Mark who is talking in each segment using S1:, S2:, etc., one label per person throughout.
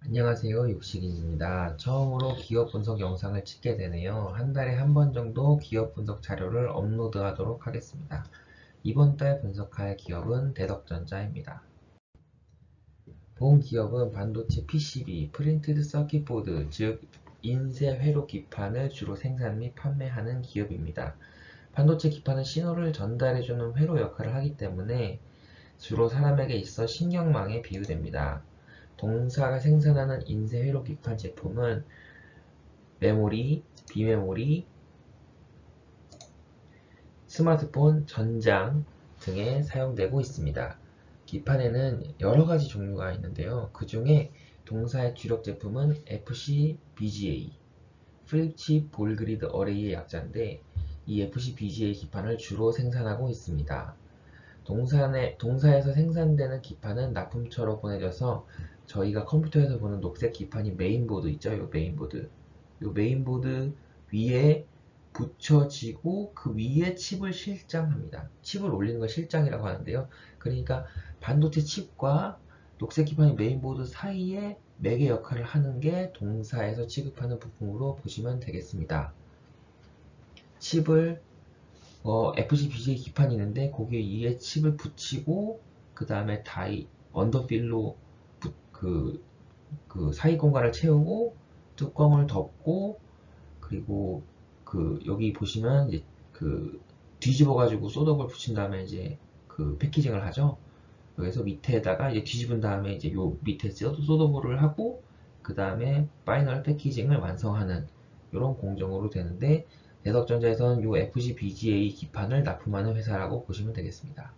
S1: 안녕하세요. 육식인입니다. 처음으로 기업 분석 영상을 찍게 되네요. 한 달에 한 번 정도 기업 분석 자료를 업로드하도록 하겠습니다. 이번 달 분석할 기업은 대덕전자입니다. 본 기업은 반도체 PCB, 프린티드 서킷보드, 즉 인쇄 회로 기판을 주로 생산 및 판매하는 기업입니다. 반도체 기판은 신호를 전달해주는 회로 역할을 하기 때문에 주로 사람에게 있어 신경망에 비유됩니다. 동사가 생산하는 인쇄 회로 기판 제품은 메모리, 비메모리, 스마트폰, 전장 등에 사용되고 있습니다. 기판에는 여러 가지 종류가 있는데요. 그 중에 동사의 주력 제품은 FC-BGA, 플립칩 볼그리드 어레이의 약자인데 이 FC-BGA 기판을 주로 생산하고 있습니다. 동사에서 생산되는 기판은 납품처로 보내져서 저희가 컴퓨터에서 보는 녹색 기판이 메인보드 있죠? 이 메인보드. 이 메인보드 위에 붙여지고 그 위에 칩을 실장합니다. 칩을 올리는 걸 실장이라고 하는데요. 그러니까 반도체 칩과 녹색 기판의 메인보드 사이에 매개 역할을 하는 게 동사에서 취급하는 부품으로 보시면 되겠습니다. 칩을 FCBGA 기판이 있는데 거기에 위에 칩을 붙이고 그 다음에 언더필로 그, 그 사이 공간을 채우고 뚜껑을 덮고 그리고 여기 보시면 이제 뒤집어 가지고 소독을 붙인 다음에 이제 패키징을 하죠. 여기서 밑에다가 이제 뒤집은 다음에 이제 요 밑에 소독을 하고 그 다음에 파이널 패키징을 완성하는 이런 공정으로 되는데 대덕전자에서는 요 FCBGA 기판을 납품하는 회사라고 보시면 되겠습니다.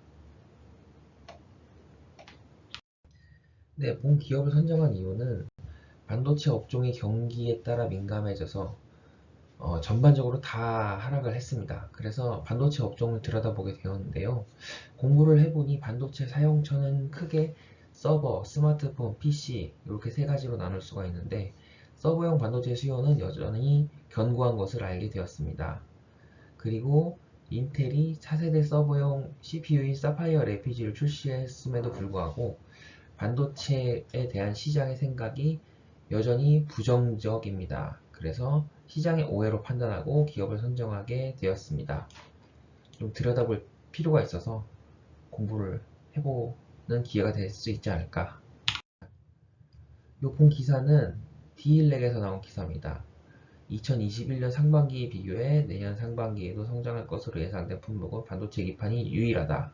S1: 네, 본 기업을 선정한 이유는 반도체 업종의 경기에 따라 민감해져서 전반적으로 다 하락을 했습니다. 그래서 반도체 업종을 들여다보게 되었는데요. 공부를 해보니 반도체 사용처는 크게 서버, 스마트폰, PC 이렇게 세 가지로 나눌 수가 있는데 서버용 반도체 수요는 여전히 견고한 것을 알게 되었습니다. 그리고 인텔이 4세대 서버용 CPU인 사파이어 래피지를 출시했음에도 불구하고 반도체에 대한 시장의 생각이 여전히 부정적입니다. 그래서 시장의 오해로 판단하고 기업을 선정하게 되었습니다. 좀 들여다볼 필요가 있어서 공부를 해보는 기회가 될 수 있지 않을까. 요 본 기사는 디일렉에서 나온 기사입니다. 2021년 상반기에 비교해 내년 상반기에도 성장할 것으로 예상된 품목은 반도체 기판이 유일하다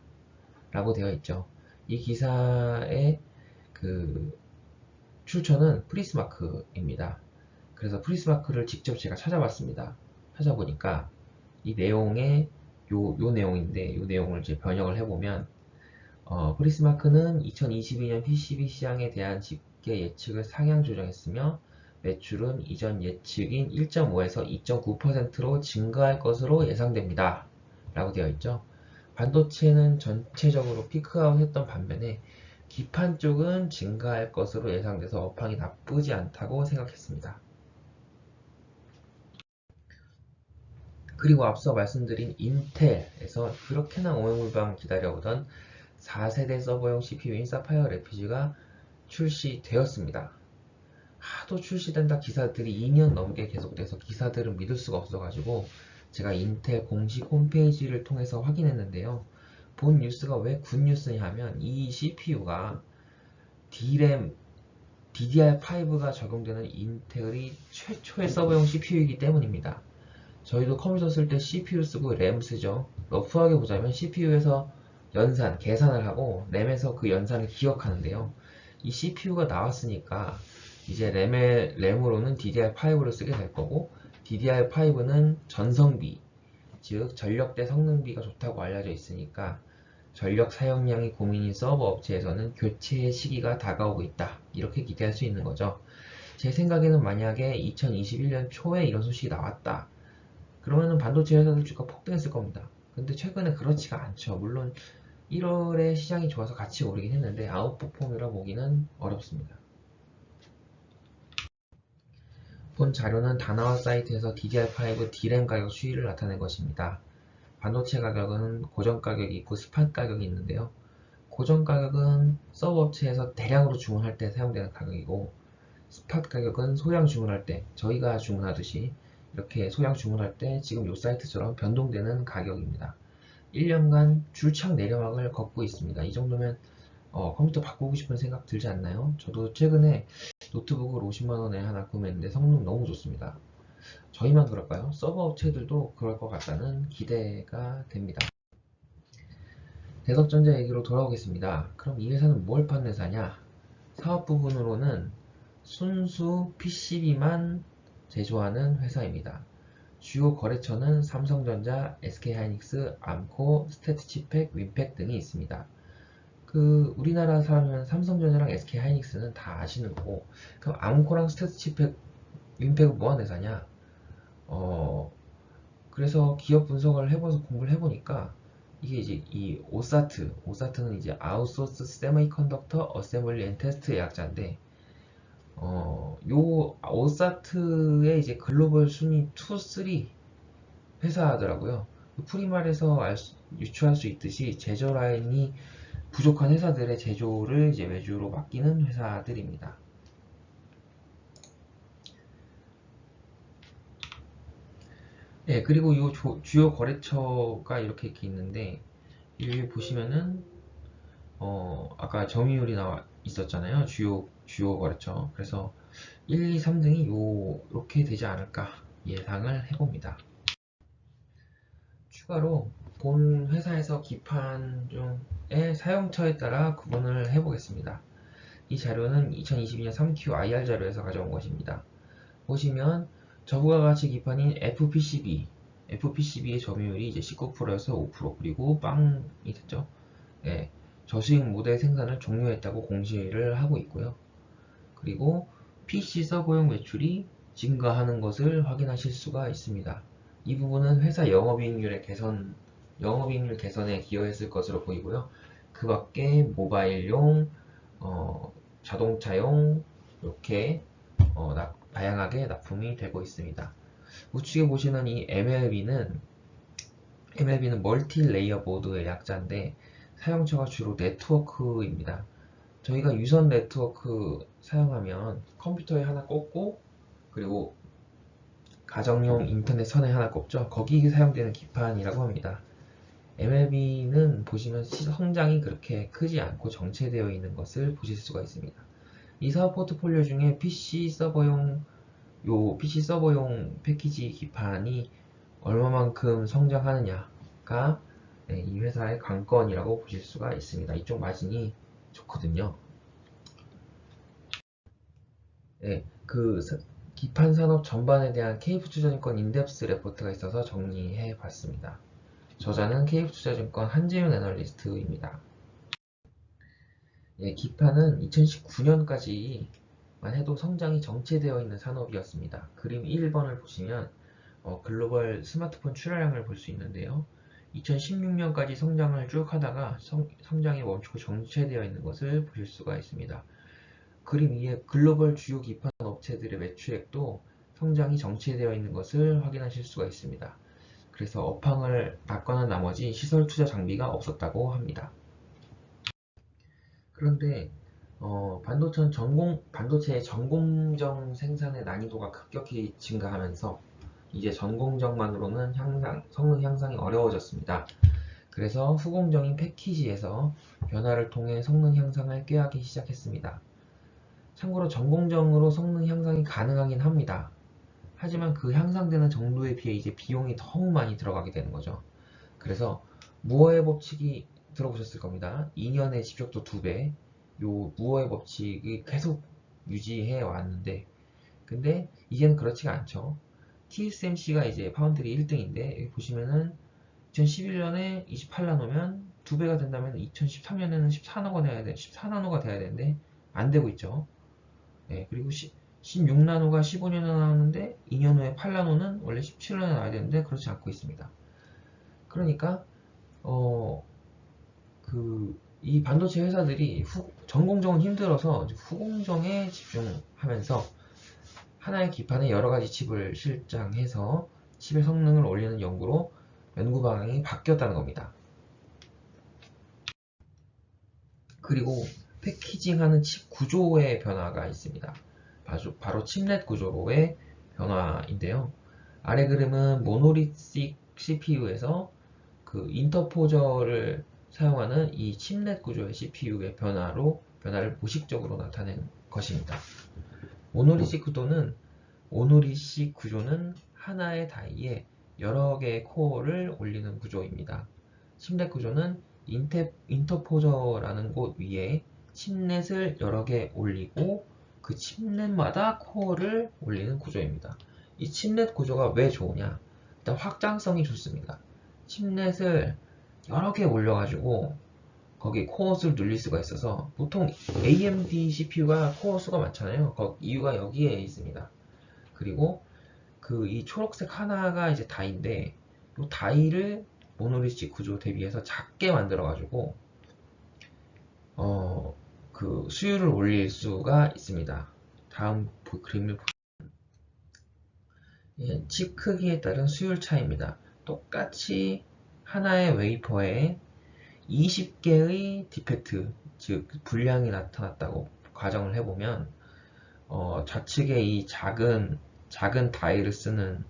S1: 라고 되어 있죠. 이 기사의 출처는 프리스마크입니다. 그래서 프리스마크를 직접 제가 찾아봤습니다. 찾아보니까 이 내용의 요 내용인데 요 내용을 이제 번역을 해보면 프리스마크는 2022년 PCB 시장에 대한 집계 예측을 상향 조정했으며 매출은 이전 예측인 1.5에서 2.9%로 증가할 것으로 예상됩니다. 라고 되어 있죠. 반도체는 전체적으로 피크아웃 했던 반면에 기판 쪽은 증가할 것으로 예상돼서 업황이 나쁘지 않다고 생각했습니다. 그리고 앞서 말씀드린 인텔에서 그렇게나 오물방 기다려오던 4세대 서버용 CPU인 사파이어 래피지가 출시되었습니다. 하도 출시된다 기사들이 2년 넘게 계속돼서 기사들은 믿을 수가 없어가지고 제가 인텔 공식 홈페이지를 통해서 확인했는데요. 본 뉴스가 왜 굿뉴스냐 하면 이 CPU가 D램 DDR5가 적용되는 인텔이 최초의 서버용 CPU이기 때문입니다. 저희도 컴퓨터 쓸 때 CPU 쓰고 램 쓰죠. 러프하게 보자면 CPU에서 계산을 하고 램에서 그 연산을 기억하는데요. 이 CPU가 나왔으니까 이제 램으로는 DDR5를 쓰게 될 거고 DDR5는 전성비, 즉 전력 대 성능비가 좋다고 알려져 있으니까 전력 사용량이 고민인 서버 업체에서는 교체의 시기가 다가오고 있다. 이렇게 기대할 수 있는 거죠. 제 생각에는 만약에 2021년 초에 이런 소식이 나왔다. 그러면은 반도체 회사들 주가 폭등했을 겁니다. 근데 최근에 그렇지가 않죠. 물론 1월에 시장이 좋아서 같이 오르긴 했는데 아웃퍼폼이라 보기는 어렵습니다. 본 자료는 다나와 사이트에서 DDR5 D램 가격 추이를 나타낸 것입니다. 반도체 가격은 고정 가격이 있고 스팟 가격이 있는데요. 고정 가격은 서버 업체에서 대량으로 주문할 때 사용되는 가격이고 스팟 가격은 소량 주문할 때, 저희가 주문하듯이 이렇게 소량 주문할 때 지금 이 사이트처럼 변동되는 가격입니다. 1년간 줄창 내려막을 걷고 있습니다. 이 정도면 컴퓨터 바꾸고 싶은 생각 들지 않나요? 저도 최근에 노트북을 50만원에 하나 구매했는데 성능 너무 좋습니다. 저희만 그럴까요? 서버 업체들도 그럴 것 같다는 기대가 됩니다. 대덕전자 얘기로 돌아오겠습니다. 그럼 이 회사는 뭘 파는 회사냐? 사업 부분으로는 순수 PCB만 제조하는 회사입니다. 주요 거래처는 삼성전자, SK하이닉스, 암코, 스태트치팩, 윈팩 등이 있습니다. 우리나라 사람이면 삼성전자랑 SK하이닉스는 다 아시는 거고, 그럼 암코랑 스태트치팩, 윈팩은 뭐하는 회사냐? 그래서 기업 분석을 해봐서 공부를 해보니까 이게 이제 이 오사트는 이제 아웃소스 세미컨덕터 어세블리 앤 테스트의 약자인데, 요 오사트의 이제 글로벌 순위 2, 3 회사더라고요. 풀이 말해서 유추할 수 있듯이 제조 라인이 부족한 회사들의 제조를 이제 외주로 맡기는 회사들입니다. 네, 그리고 이 주요 거래처가 이렇게 있는데, 여기 보시면은 아까 점유율이 나와 있었잖아요. 주요 거래처. 그래서 1, 2, 3등이 요렇게 되지 않을까 예상을 해봅니다. 추가로 본 회사에서 기판 중의 사용처에 따라 구분을 해보겠습니다. 이 자료는 2022년 3Q IR 자료에서 가져온 것입니다. 보시면 저부가 가치 기판인 FPCB의 점유율이 이제 19%에서 5%, 그리고 빵이 됐죠. 네, 저수익 모델 생산을 종료했다고 공시를 하고 있고요. 그리고 PC 서버용 매출이 증가하는 것을 확인하실 수가 있습니다. 이 부분은 회사 영업이익률 개선에 기여했을 것으로 보이고요. 그 밖에 모바일용, 자동차용 이렇게 다양하게 납품이 되고 있습니다. 우측에 보시는 이 MLB는 멀티 레이어 보드의 약자인데 사용처가 주로 네트워크입니다. 저희가 유선 네트워크 사용하면 컴퓨터에 하나 꽂고 그리고 가정용 인터넷 선에 하나 꼽죠. 거기에 사용되는 기판이라고 합니다. MLB는 보시면 성장이 그렇게 크지 않고 정체되어 있는 것을 보실 수가 있습니다. 이 사업 포트폴리오 중에 PC 서버용 패키지 기판이 얼마만큼 성장하느냐가 이 회사의 관건이라고 보실 수가 있습니다. 이쪽 마진이 좋거든요. 네, 기판 산업 전반에 대한 KF투자증권 인덱스 레포트가 있어서 정리해 봤습니다. 저자는 KF투자증권 한지윤 애널리스트입니다. 기판은 2019년까지만 해도 성장이 정체되어 있는 산업이었습니다. 그림 1번을 보시면 글로벌 스마트폰 출하량을 볼 수 있는데요. 2016년까지 성장을 쭉 하다가 성장이 멈추고 정체되어 있는 것을 보실 수가 있습니다. 그림 위에 글로벌 주요 기판 업체들의 매출액도 성장이 정체되어 있는 것을 확인하실 수가 있습니다. 그래서 업황을 낙관한 나머지 시설 투자 장비가 없었다고 합니다. 그런데 반도체의 전공정 생산의 난이도가 급격히 증가하면서 이제 전공정만으로는 성능 향상이 어려워졌습니다. 그래서 후공정인 패키지에서 변화를 통해 성능 향상을 꾀하기 시작했습니다. 참고로 전공정으로 성능 향상이 가능하긴 합니다. 하지만 그 향상되는 정도에 비해 이제 비용이 너무 많이 들어가게 되는 거죠. 그래서 무어의 법칙이 들어보셨을 겁니다. 2년의 집적도 2배. 요 무어의 법칙이 계속 유지해 왔는데, 근데 이제는 그렇지가 않죠. TSMC가 이제 파운드리 1등인데, 여기 보시면은 2011년에 28나노면 2배가 된다면 2013년에는 14나노가 돼야 되는데 안 되고 있죠. 네, 그리고 16나노가 15년에 나왔는데 2년 후에 8나노는 원래 17년에 나와야 되는데 그렇지 않고 있습니다. 그러니까 이 반도체 회사들이 전공정은 힘들어서 후공정에 집중하면서 하나의 기판에 여러 가지 칩을 실장해서 칩의 성능을 올리는 연구 방향이 바뀌었다는 겁니다. 그리고 패키징하는 칩 구조의 변화가 있습니다. 바로 칩넷 구조로의 변화인데요. 아래 그림은 모노리틱 CPU에서 그 인터포저를 사용하는 이 칩넷 구조의 CPU의 변화를 무식적으로 나타낸 것입니다. 모노리식 구조는 하나의 다이에 여러 개의 코어를 올리는 구조입니다. 칩넷 구조는 인터포저라는 곳 위에 칩넷을 여러 개 올리고 그 칩넷마다 코어를 올리는 구조입니다. 이 칩넷 구조가 왜 좋으냐? 일단 확장성이 좋습니다. 칩넷을 여러 개 올려가지고 거기 코어 수를 늘릴 수가 있어서 보통 AMD CPU가 코어 수가 많잖아요. 이유가 여기에 있습니다. 그리고 그 이 초록색 하나가 이제 다이인데 이 다이를 모노리식 구조 대비해서 작게 만들어가지고 그 수율을 올릴 수가 있습니다. 다음 그림을 칩 크기에 따른 수율 차이입니다. 똑같이 하나의 웨이퍼에 20개의 디펙트, 즉 불량이 나타났다고 가정을 해보면 좌측의 이 작은 다이를 쓰는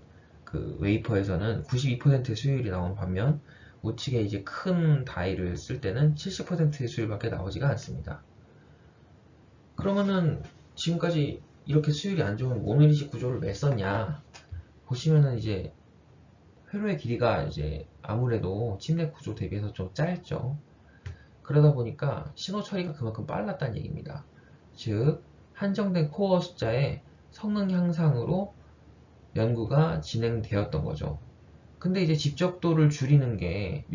S1: 그 웨이퍼에서는 92%의 수율이 나오는 반면 우측에 이제 큰 다이를 쓸 때는 70%의 수율밖에 나오지가 않습니다. 그러면은 지금까지 이렇게 수율이 안 좋은 모노리식 구조를 왜 썼냐? 보시면은 이제 회로의 길이가 이제 아무래도 칩넷 구조 대비해서 좀 짧죠. 그러다 보니까 신호 처리가 그만큼 빨랐다는 얘기입니다. 즉, 한정된 코어 숫자의 성능 향상으로 연구가 진행되었던 거죠. 근데 이제 집적도를 줄이는 게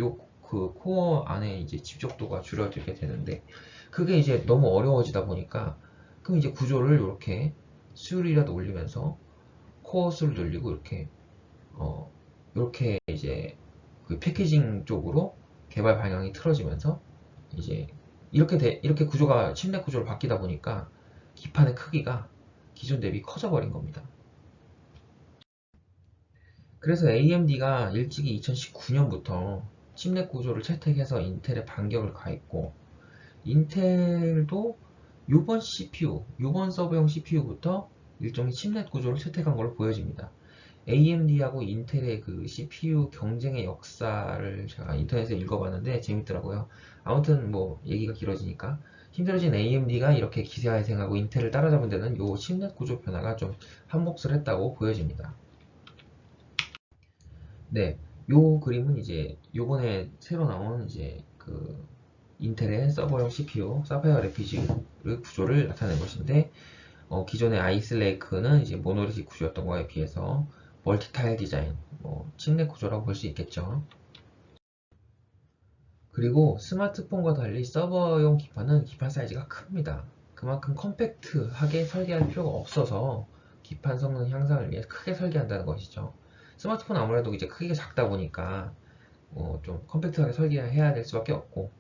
S1: 그 코어 안에 이제 집적도가 줄어들게 되는데 그게 이제 너무 어려워지다 보니까 그럼 이제 구조를 이렇게 수율이라도 올리면서 코어 수를 늘리고 이렇게 이제 그 패키징 쪽으로 개발 방향이 틀어지면서 이제 이렇게 구조가 칩넷 구조로 바뀌다 보니까 기판의 크기가 기존 대비 커져버린 겁니다. 그래서 AMD가 일찍이 2019년부터 칩넷 구조를 채택해서 인텔에 반격을 가했고 인텔도 요번 서버용 CPU부터 일종의 칩넷 구조를 채택한 걸로 보여집니다. AMD하고 인텔의 그 CPU 경쟁의 역사를 제가 인터넷에 읽어봤는데 재밌더라고요. 아무튼 뭐 얘기가 길어지니까 힘들어진 AMD가 이렇게 기세하생하고 인텔을 따라잡은 데는 요 칩넷 구조 변화가 좀 한몫을 했다고 보여집니다. 네, 요 그림은 이제 요번에 새로 나온 이제 그 인텔의 서버용 CPU 사파이어 레피지 구조를 나타낸 것인데 기존의 아이슬레이크는 이제 모노리틱 구조였던 거에 비해서 멀티타일 디자인, 칩넷 구조라고 볼 수 있겠죠. 그리고 스마트폰과 달리 서버용 기판은 기판 사이즈가 큽니다. 그만큼 컴팩트하게 설계할 필요가 없어서 기판 성능 향상을 위해 크게 설계한다는 것이죠. 스마트폰 아무래도 이제 크기가 작다 보니까 좀 컴팩트하게 설계해야 될 수밖에 없고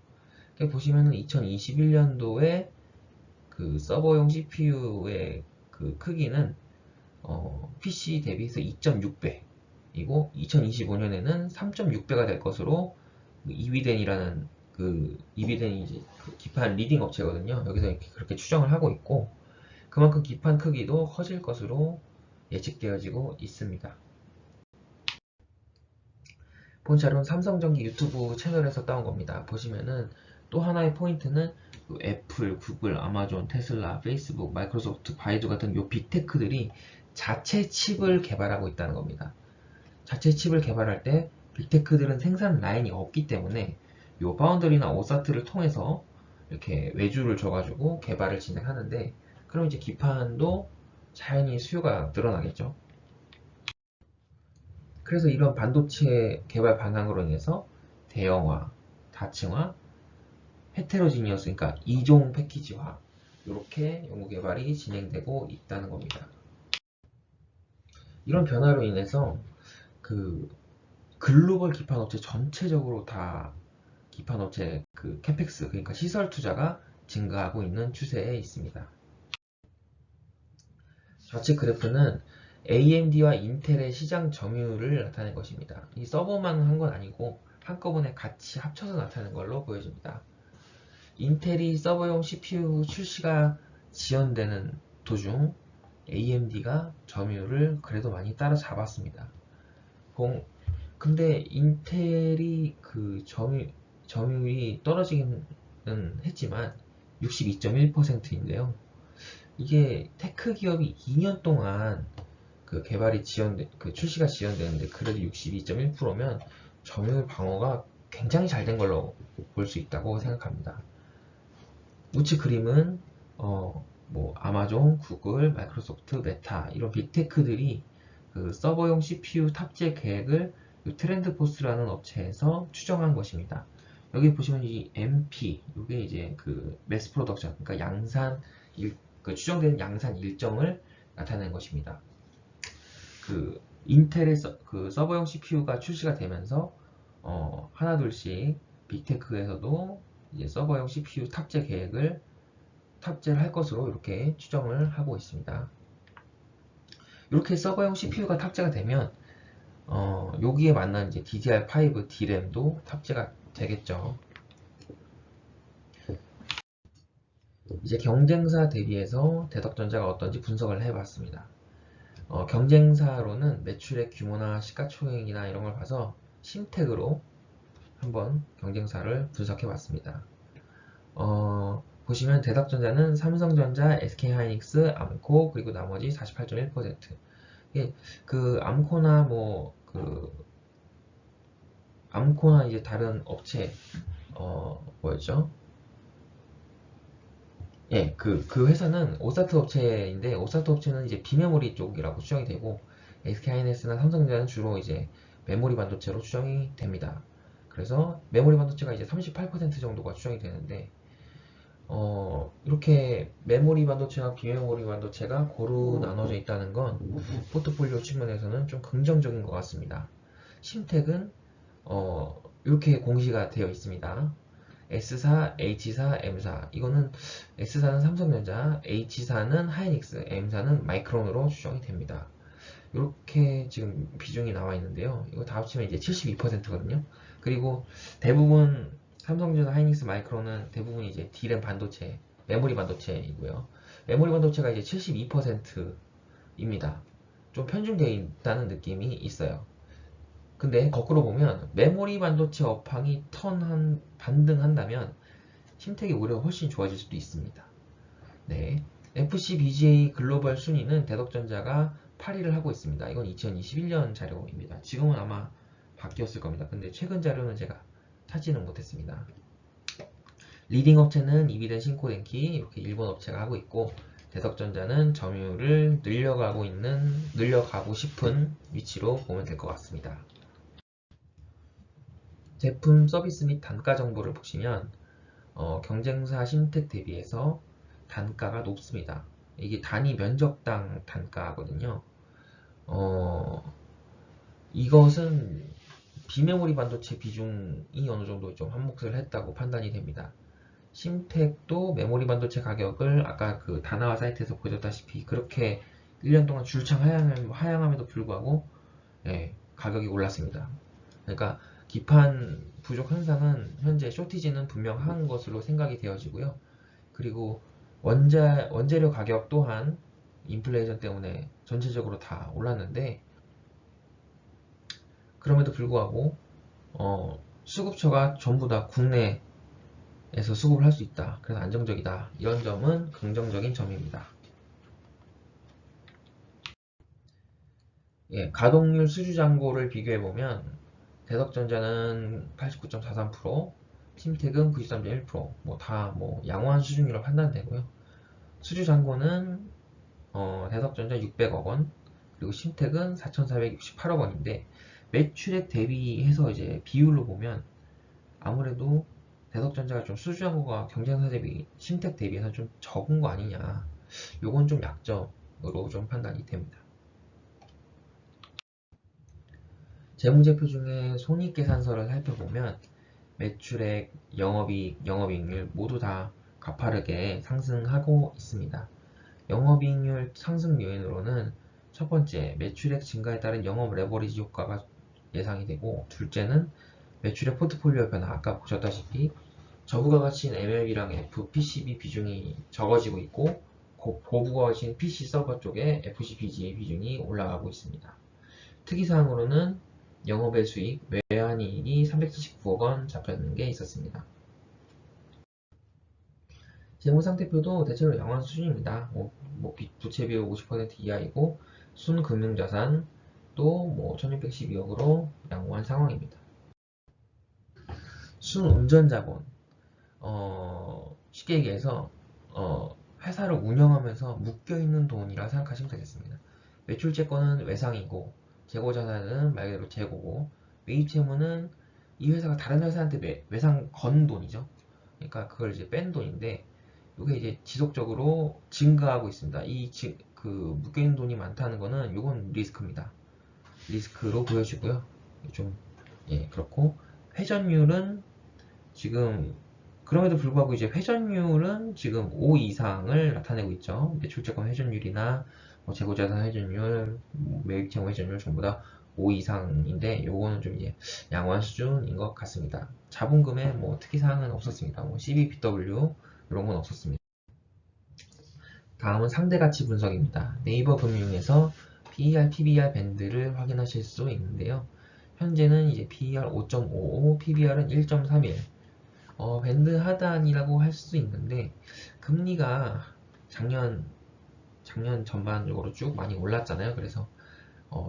S1: 보시면은 2021년도에 그 서버용 CPU의 그 크기는 PC 대비해서 2.6배이고 2025년에는 3.6배가 될 것으로 이비덴이라는 이비덴이 이제 그 기판 리딩 업체거든요. 여기서 이렇게 그렇게 추정을 하고 있고 그만큼 기판 크기도 커질 것으로 예측되어지고 있습니다. 본 자료는 삼성전기 유튜브 채널에서 따온 겁니다. 보시면은 또 하나의 포인트는 애플, 구글, 아마존, 테슬라, 페이스북, 마이크로소프트, 바이두 같은 요 빅테크들이 자체 칩을 개발하고 있다는 겁니다. 자체 칩을 개발할 때 빅테크들은 생산 라인이 없기 때문에 요 파운드리나 오사트를 통해서 이렇게 외주를 줘가지고 개발을 진행하는데 그럼 이제 기판도 자연히 수요가 늘어나겠죠. 그래서 이런 반도체 개발 방향으로 인해서 대형화, 다층화, 헤테로지니어스, 그러니까 이종 패키지화 이렇게 연구 개발이 진행되고 있다는 겁니다. 이런 변화로 인해서 그 글로벌 기판업체 전체적으로 다 기판업체 그 캐펙스 그러니까 시설 투자가 증가하고 있는 추세에 있습니다. 좌측 그래프는 AMD와 인텔의 시장 점유율을 나타낸 것입니다. 이 서버만 한 건 아니고 한꺼번에 같이 합쳐서 나타낸 걸로 보여집니다. 인텔이 서버용 CPU 출시가 지연되는 도중 AMD가 점유율을 그래도 많이 따라잡았습니다. 근데 인텔이 그 점유율이 떨어지기는 했지만 62.1%인데요. 이게 테크 기업이 2년 동안 그 개발이 그 출시가 지연되는데 그래도 62.1%면 점유율 방어가 굉장히 잘 된 걸로 볼 수 있다고 생각합니다. 우측 그림은 뭐 아마존, 구글, 마이크로소프트, 메타 이런 빅테크들이 그 서버용 CPU 탑재 계획을 트렌드포스라는 업체에서 추정한 것입니다. 여기 보시면 이 MP 이게 이제 그 매스 프로덕션 그러니까 그 추정되는 양산 일정을 나타내는 것입니다. 그 인텔의 그 서버용 CPU가 출시가 되면서 하나둘씩 빅테크에서도 이제 서버용 CPU 탑재 계획을 탑재를 할 것으로 이렇게 추정을 하고 있습니다. 이렇게 서버용 CPU가 탑재가 되면 여기에 맞는 이제 DDR5 DRAM도 탑재가 되겠죠. 이제 경쟁사 대비해서 대덕전자가 어떤지 분석을 해봤습니다. 경쟁사로는 매출의 규모나 시가총액이나 이런 걸 봐서 심택으로 한번 경쟁사를 분석해봤습니다. 보시면 대덕전자는 삼성전자, SK하이닉스, 암코 그리고 나머지 48.1%. 그 암코나 이제 다른 업체 뭐였죠? 예, 그 회사는 오사트 업체인데 오사트 업체는 이제 비메모리 쪽이라고 추정이 되고 SK하이닉스나 삼성전자는 주로 이제 메모리 반도체로 추정이 됩니다. 그래서 메모리 반도체가 이제 38% 정도가 추정이 되는데 이렇게 메모리 반도체와 비메모리 반도체가 고루 나눠져 있다는 건 포트폴리오 측면에서는 좀 긍정적인 것 같습니다. 심택은 이렇게 공시가 되어 있습니다. S사, H사, M사 이거는 S사는 삼성전자, H사는 하이닉스, M사는 마이크론으로 추정이 됩니다. 이렇게 지금 비중이 나와 있는데요. 이거 다 합치면 이제 72%거든요. 그리고 대부분 삼성전자, 하이닉스, 마이크론은 대부분 이제 D램 반도체, 메모리 반도체이고요. 메모리 반도체가 이제 72%입니다. 좀 편중되어 있다는 느낌이 있어요. 근데 거꾸로 보면 메모리 반도체 업황이 반등한다면 심택이 오히려 훨씬 좋아질 수도 있습니다. 네, FCBGA 글로벌 순위는 대덕전자가 8위를 하고 있습니다. 이건 2021년 자료입니다. 지금은 아마 바뀌었을 겁니다. 근데 최근 자료는 제가 찾지는 못했습니다. 리딩 업체는 이비덴 신코덴키 이렇게 일본 업체가 하고 있고 대덕전자는 점유율을 늘려가고 싶은 위치로 보면 될 것 같습니다. 제품 서비스 및 단가 정보를 보시면 경쟁사 심택 대비해서 단가가 높습니다. 이게 단위 면적당 단가거든요. 이것은 비메모리 반도체 비중이 어느 정도 좀 한몫을 했다고 판단이 됩니다. 심택도 메모리 반도체 가격을 아까 그 다나와 사이트에서 보여줬다시피 그렇게 1년 동안 줄창 하향함에도 불구하고 가격이 올랐습니다. 그러니까 기판 부족 현상은 현재 쇼티지는 분명한 것으로 생각이 되어지고요. 그리고 원재료 가격 또한 인플레이션 때문에 전체적으로 다 올랐는데 그럼에도 불구하고 수급처가 전부 다 국내에서 수급을 할 수 있다. 그래서 안정적이다. 이런 점은 긍정적인 점입니다. 가동률 수주잔고를 비교해보면 대덕전자는 89.43%, 심택은 93.1%, 양호한 수준으로 판단되고요. 수주잔고는 대덕전자 600억 원, 그리고 심택은 4,468억 원인데 매출액 대비해서 이제 비율로 보면 아무래도 대덕전자가 좀 수주잔고가 경쟁사 대비 심택 대비해서 좀 적은 거 아니냐. 요건 좀 약점으로 좀 판단이 됩니다. 재무제표 중에 손익계산서를 살펴보면 매출액, 영업이익, 영업이익률 모두 다 가파르게 상승하고 있습니다. 영업이익률 상승 요인으로는 첫 번째, 매출액 증가에 따른 영업 레버리지 효과가 예상이 되고 둘째는 매출액 포트폴리오 변화, 아까 보셨다시피 저부가가치인 MLB랑 FPCB 비중이 적어지고 있고 고부거진 PC 서버 쪽에 FCPGA 비중이 올라가고 있습니다. 특이사항으로는 영업외 수익, 외환이익이 379억 원 잡혔는 게 있었습니다. 재무상태표도 대체로 양호한 수준입니다. 부채 비율 50% 이하이고 순금융자산도 1612억으로 양호한 상황입니다. 순운전자본, 쉽게 얘기해서 회사를 운영하면서 묶여있는 돈이라 생각하시면 되겠습니다. 매출채권은 외상이고 재고자산은 말 그대로 재고고 매입채무는 이 회사가 다른 회사한테 외상 건 돈이죠. 그러니까 그걸 이제 뺀 돈인데 이게 이제 지속적으로 증가하고 있습니다. 그 묶여있는 돈이 많다는 거는 이건 리스크입니다. 리스크로 보여지고요. 좀 그렇고 회전율은 지금 그럼에도 불구하고 이제 회전율은 지금 5 이상을 나타내고 있죠. 매출채권 회전율이나 재고자산 회전율, 매입채무 회전율 전부 다 5 이상인데 요거는 좀 이제 양호한 수준인 것 같습니다. 자본금에 특이사항은 없었습니다. CBBW 이런 건 없었습니다. 다음은 상대가치 분석입니다. 네이버 금융에서 PER, PBR 밴드를 확인하실 수 있는데요. 현재는 이제 PER 5.55, PBR은 1.31. 밴드 하단이라고 할 수 있는데 금리가 작년 전반적으로 쭉 많이 올랐잖아요. 그래서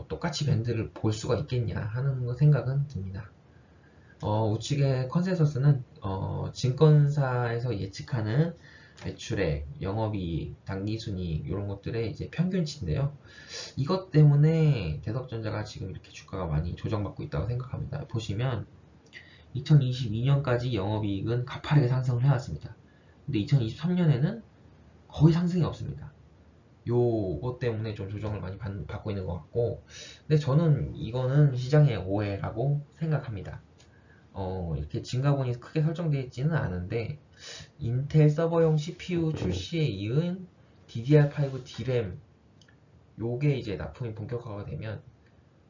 S1: 똑같이 밴드를 볼 수가 있겠냐 하는 생각은 듭니다. 우측의 컨센서스는 증권사에서 예측하는 매출액, 영업이익, 당기순이익 이런 것들의 이제 평균치인데요. 이것 때문에 대덕전자가 지금 이렇게 주가가 많이 조정받고 있다고 생각합니다. 보시면 2022년까지 영업이익은 가파르게 상승을 해왔습니다. 근데 2023년에는 거의 상승이 없습니다. 요것 때문에 좀 조정을 많이 받고 있는 것 같고, 근데 저는 이거는 시장의 오해라고 생각합니다. 이렇게 증가분이 크게 설정되어 있지는 않은데 인텔 서버용 CPU 출시에 이은 DDR5 D램 요게 이제 납품이 본격화가 되면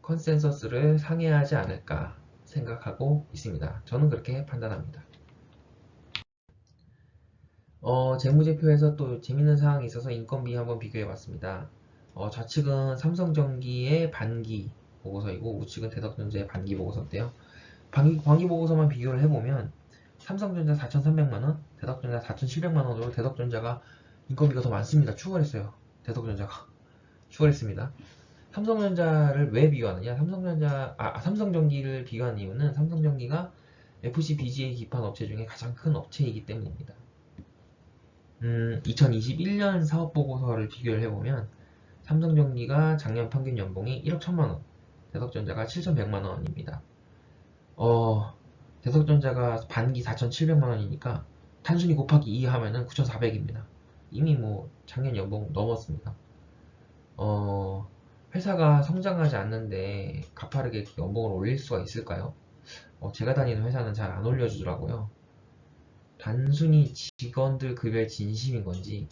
S1: 컨센서스를 상회하지 않을까 생각하고 있습니다. 저는 그렇게 판단합니다. 재무제표에서 또 재밌는 사항이 있어서 인건비 한번 비교해 봤습니다. 좌측은 삼성전기의 반기 보고서이고 우측은 대덕전자의 반기 보고서인데요. 반기 보고서만 비교를 해보면 삼성전자 4,300만원, 대덕전자 4,700만원으로 대덕전자가 인건비가 더 많습니다. 추월했어요. 대덕전자가 추월했습니다. 삼성전자를 왜 비교하느냐? 삼성전기를 비교한 이유는 삼성전기가 FCBGA 기판 업체 중에 가장 큰 업체이기 때문입니다. 2021년 사업보고서를 비교를 해보면 삼성전기가 작년 평균 연봉이 1억 1천만원, 대덕전자가 7,100만원입니다. 대덕전자가 반기 4,700만원이니까 단순히 곱하기 2 하면은 9,400입니다. 이미 작년 연봉 넘었습니다. 회사가 성장하지 않는데 가파르게 연봉을 올릴 수가 있을까요? 제가 다니는 회사는 잘 안 올려주더라고요. 단순히 직원들 급여의 진심인 건지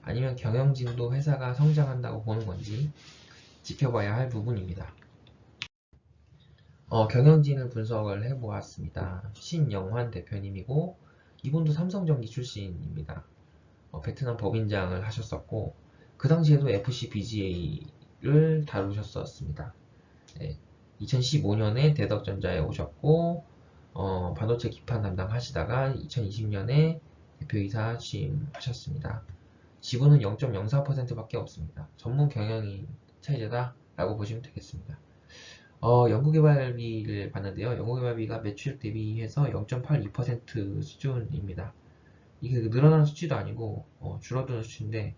S1: 아니면 경영진도 회사가 성장한다고 보는 건지 지켜봐야 할 부분입니다. 경영진을 분석을 해보았습니다. 신영환 대표님이고 이분도 삼성전기 출신입니다. 베트남 법인장을 하셨었고 그 당시에도 FCBGA를 다루셨었습니다. 2015년에 대덕전자에 오셨고 반도체 기판 담당하시다가 2020년에 대표이사 취임하셨습니다. 지분은 0.04%밖에 없습니다. 전문 경영인 체제다 라고 보시면 되겠습니다. 연구개발비를 봤는데요. 연구개발비가 매출액 대비해서 0.82% 수준입니다. 이게 늘어나는 수치도 아니고 줄어드는 수치인데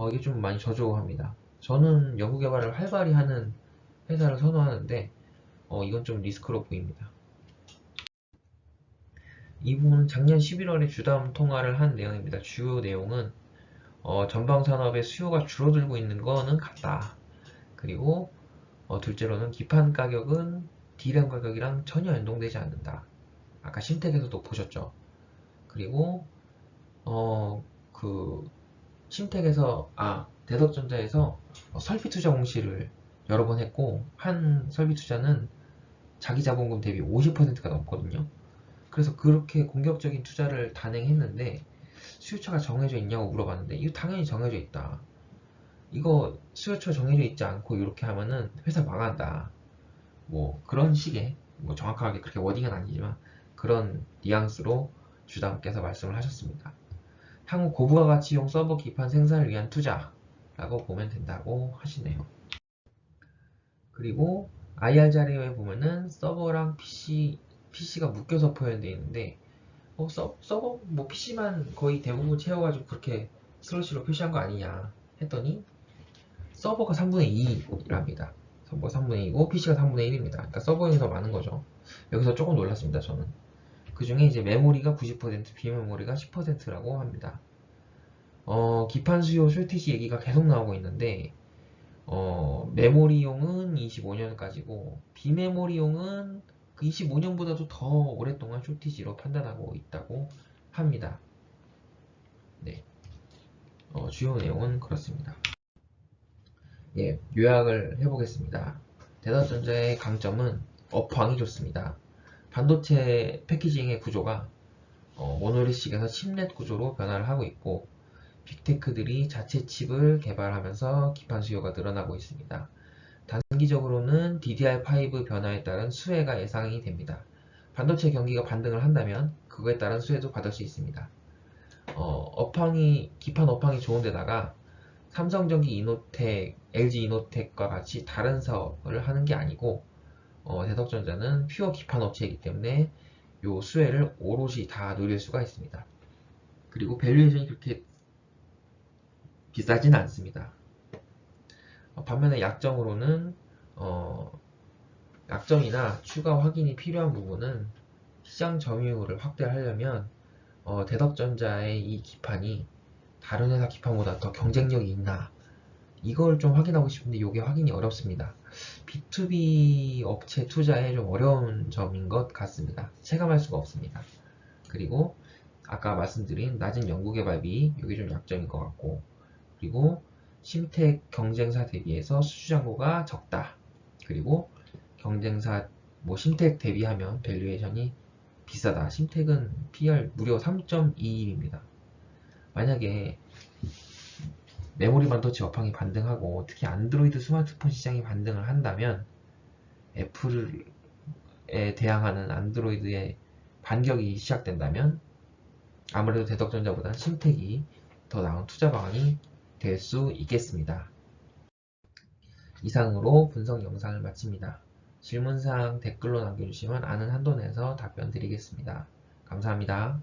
S1: 이게 좀 많이 저조합니다. 저는 연구개발을 활발히 하는 회사를 선호하는데 이건 좀 리스크로 보입니다. 이 부분은 작년 11월에 주담 통화를 한 내용입니다. 주요 내용은 전방산업의 수요가 줄어들고 있는 거는 같다. 그리고 둘째로는 기판 가격은 D램 가격이랑 전혀 연동되지 않는다. 아까 심택에서도 보셨죠. 그리고 심택에서 대덕전자에서 설비 투자 공시를 여러 번 했고 한 설비 투자는 자기 자본금 대비 50%가 넘거든요. 그래서 그렇게 공격적인 투자를 단행했는데 수요처가 정해져 있냐고 물어봤는데 이거 당연히 정해져 있다. 이거 수요처 정해져 있지 않고 이렇게 하면은 회사 망한다. 뭐 그런 식의 뭐 정확하게 그렇게 워딩은 아니지만 그런 뉘앙스로 주담께서 말씀을 하셨습니다. 향후 고부가 가치용 서버 기판 생산을 위한 투자라고 보면 된다고 하시네요. 그리고 IR 자료에 보면은 서버랑 PC가 묶여서 표현되어 있는데 서버 뭐 PC만 거의 대부분 채워가지고 그렇게 슬러시로 표시한 거 아니냐 했더니 서버가 3분의 2랍니다. 서버 3분의 2고 PC가 3분의 1입니다. 그러니까 서버용이 더 많은 거죠. 여기서 조금 놀랐습니다. 저는. 그 중에 이제 메모리가 90%, 비메모리가 10%라고 합니다. 기판 수요 숄티지 얘기가 계속 나오고 있는데 메모리용은 25년까지고 비메모리용은 그 25년보다도 더 오랫동안 숄티지로 판단하고 있다고 합니다. 네, 주요 내용은 그렇습니다. 예, 요약을 해보겠습니다. 대다전자의 강점은 업황이 좋습니다. 반도체 패키징의 구조가 모노리식에서 칩넷 구조로 변화를 하고 있고 빅테크들이 자체 칩을 개발하면서 기판 수요가 늘어나고 있습니다. 단기적으로는 DDR5 변화에 따른 수혜가 예상이 됩니다. 반도체 경기가 반등을 한다면 그거에 따른 수혜도 받을 수 있습니다. 기판 업황이 좋은데다가 삼성전기 이노텍, LG 이노텍과 같이 다른 사업을 하는 게 아니고 대덕전자는 퓨어 기판 업체이기 때문에 요 수혜를 오롯이 다 누릴 수가 있습니다. 그리고 밸류에이션이 그렇게 비싸진 않습니다. 반면에 약점으로는 약점이나 추가 확인이 필요한 부분은 시장 점유율을 확대하려면 대덕전자의 이 기판이 다른 회사 기판보다 더 경쟁력이 있나 이걸 좀 확인하고 싶은데 이게 확인이 어렵습니다. B2B 업체 투자에 좀 어려운 점인 것 같습니다. 체감할 수가 없습니다. 그리고 아까 말씀드린 낮은 연구개발비 이게 좀 약점인 것 같고 그리고 심텍 경쟁사 대비해서 수주잔고가 적다. 그리고 경쟁사 뭐 심텍 대비하면 밸류에이션이 비싸다. 심텍은 PR 무려 3.21입니다. 만약에 메모리 반도체 업황이 반등하고 특히 안드로이드 스마트폰 시장이 반등을 한다면 애플에 대항하는 안드로이드의 반격이 시작된다면 아무래도 대덕전자보다는 심텍이 더 나은 투자 방안이 될 수 있겠습니다. 이상으로 분석 영상을 마칩니다. 질문사항 댓글로 남겨주시면 아는 한도 내에서 답변 드리겠습니다. 감사합니다.